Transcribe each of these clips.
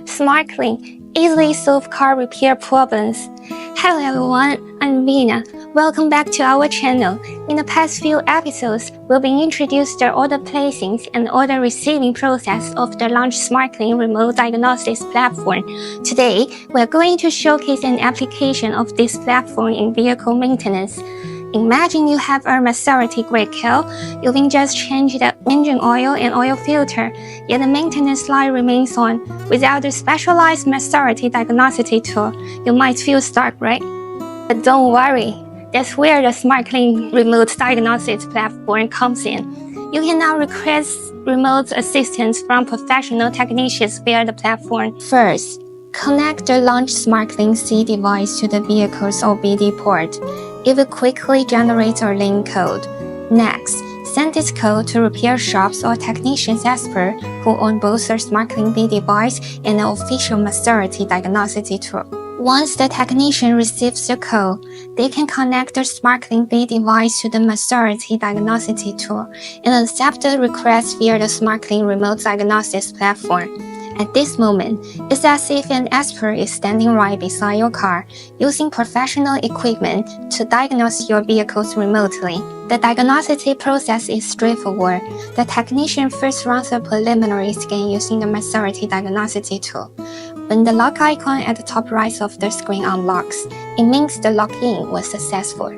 SmartLink easily solve car repair problems. Hello everyone, I'm Vina. Welcome back to our channel. In the past few episodes, we'll be introduced the order placing and order receiving process of the LAUNCH SmartLink remote diagnostics platform. Today, we're going to showcase an application of this platform in vehicle maintenance. Imagine you have a Maserati Grecale. You've just changed the engine oil and oil filter, yet the maintenance light remains on. Without the specialized Maserati diagnostic tool, you might feel stuck, right? But don't worry, that's where the SmartLink remote diagnostics platform comes in. You can now request remote assistance from professional technicians via the platform. First, connect the LAUNCH SmartLink C device to the vehicle's OBD port. It will quickly generate a link code. Next, send this code to repair shops or technicians expert who own both the SmartLink B device and the official Maserati diagnostic tool. Once the technician receives the code, they can connect the SmartLink B device to the Maserati diagnostic tool and accept the request via the SmartLink remote diagnostics platform. At this moment, it's as if an expert is standing right beside your car, using professional equipment to diagnose your vehicles remotely. The diagnostic process is straightforward. The technician first runs a preliminary scan using the Maserati diagnostic tool. When the lock icon at the top right of the screen unlocks, it means the login was successful.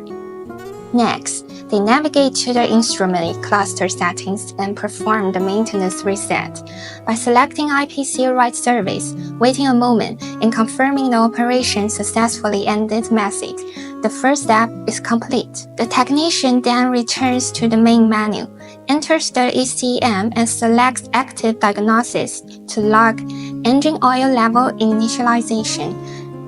Next, they navigate to the instrument cluster settings and perform the maintenance reset. By selecting IPC Right Service, waiting a moment, and confirming the operation successfully ended message, the first step is complete. The technician then returns to the main menu, enters the ECM and selects Active Diagnosis to log engine oil level initialization.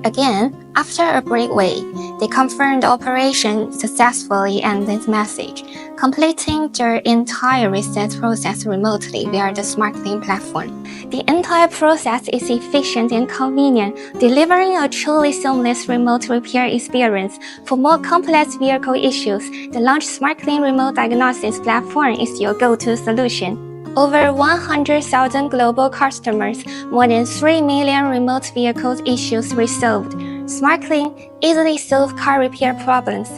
Again, after a brief wait, they confirm the operation successfully ended message, completing the entire reset process remotely via the SmartLink platform. The entire process is efficient and convenient, delivering a truly seamless remote repair experience. For more complex vehicle issues, the LAUNCH SmartLink remote diagnostics platform is your go-to solution. Over 100,000 global customers, more than 3 million remote vehicles issues resolved. SmartLink easily solve car repair problems.